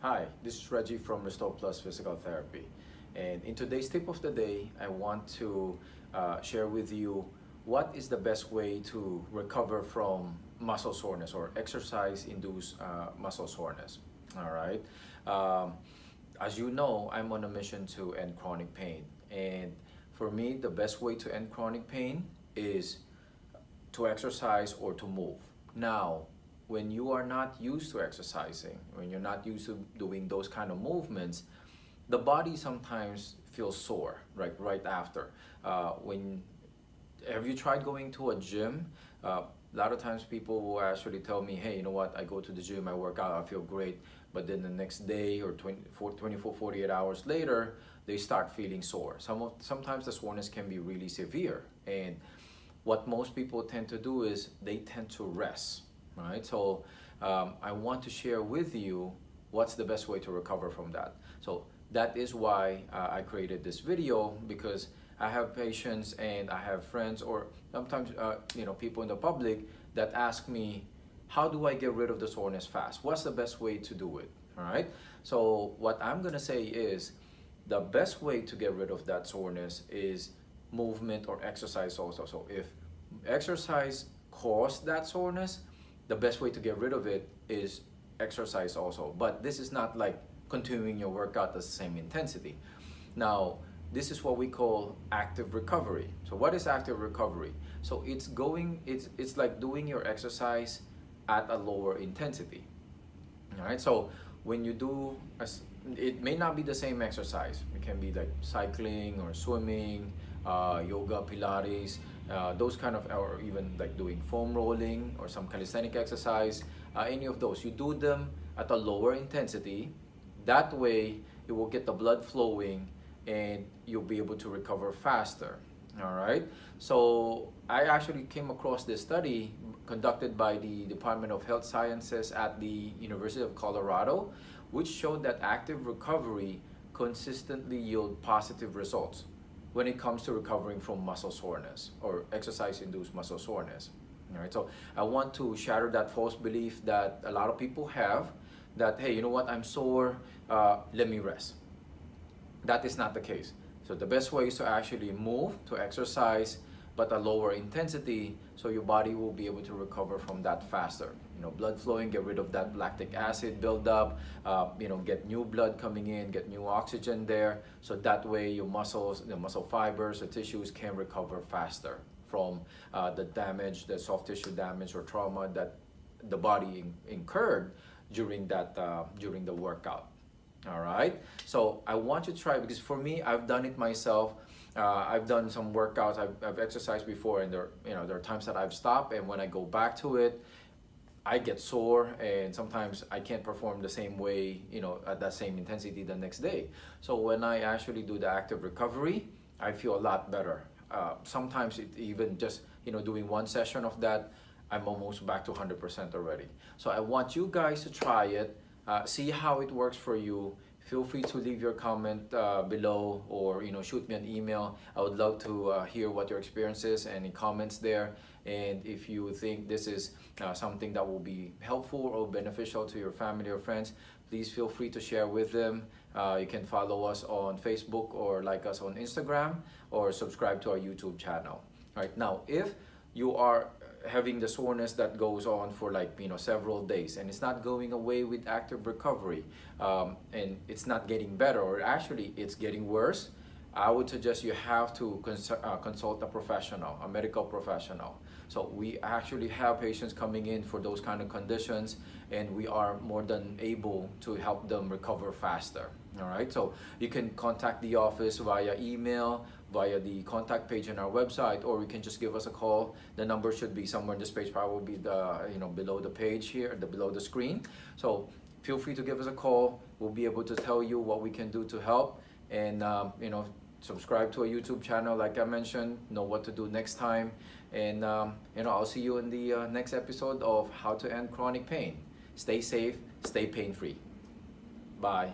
Hi, this is Reggie from Restore Plus Physical Therapy. And in today's tip of the day, I want to share with you what is the best way to recover from muscle soreness or exercise-induced muscle soreness. All right. As you know, I'm on a mission to end chronic pain. And for me, the best way to end chronic pain is to exercise or to move. Now, when you are not used to exercising, when you're not used to doing those kind of movements, the body sometimes feels sore right after. When have you tried going to a gym? A lot of times people will actually tell me, hey, you know what, I go to the gym, I work out, I feel great, but then the next day or 24, 48 hours later, they start feeling sore. Sometimes the soreness can be really severe, and what most people tend to do is they tend to rest, right? So I want to share with you what's the best way to recover from that. So that is why I created this video, because I have patients and I have friends, or sometimes people in the public that ask me, how do I get rid of the soreness fast? What's the best way to do it? All right. So what I'm gonna say is the best way to get rid of that soreness is movement or exercise also. So if exercise caused that soreness, the best way to get rid of it is exercise also. But this is not like continuing your workout at the same intensity. Now, this is what we call active recovery. So what is active recovery? So it's like doing your exercise at a lower intensity. All right. So when you do, it may not be the same exercise. It can be like cycling or swimming, yoga, Pilates, those kind of, or even like doing foam rolling or some calisthenic exercise. Any of those, you do them at a lower intensity. That way, it will get the blood flowing, and you'll be able to recover faster. All right. So I actually came across this study conducted by the Department of Health Sciences at the University of Colorado, which showed that active recovery consistently yield positive results when it comes to recovering from muscle soreness or exercise-induced muscle soreness. All right. So I want to shatter that false belief that a lot of people have, that, hey, you know what, I'm sore, let me rest. That is not the case. So the best way is to actually move, to exercise, but a lower intensity, so your body will be able to recover from that faster. Blood flowing, get rid of that lactic acid buildup, get new blood coming in, get new oxygen there, so that way your muscles, the muscle fibers, the tissues can recover faster from the damage, the soft tissue damage or trauma that the body incurred during the workout. All right. So I want you to try, because for me, I've done it myself. I've done some workouts. I've exercised before, and there are times that I've stopped, and when I go back to it, I get sore, and sometimes I can't perform the same way, at that same intensity the next day. So when I actually do the active recovery, I feel a lot better. Sometimes it even just, doing one session of that, I'm almost back to 100% already. So I want you guys to try it. See how it works for you. Feel free to leave your comment below, or shoot me an email. I would love to hear what your experience is, any comments there. And if you think this is something that will be helpful or beneficial to your family or friends, please feel free to share with them. You can follow us on Facebook, or like us on Instagram, or subscribe to our YouTube channel. All right. Now, if you are having the soreness that goes on for several days, and it's not going away with active recovery, and it's not getting better, or actually it's getting worse, I would suggest you have to consult a professional, a medical professional. So we actually have patients coming in for those kind of conditions, and we are more than able to help them recover faster. All right. So you can contact the office via email, via the contact page on our website, or you can just give us a call. The number should be somewhere in this page, probably below the page here, below the screen. So feel free to give us a call. We'll be able to tell you what we can do to help, and subscribe to our YouTube channel, like I mentioned. Know what to do next time, and I'll see you in the next episode of How to End Chronic Pain. Stay safe, stay pain-free. Bye.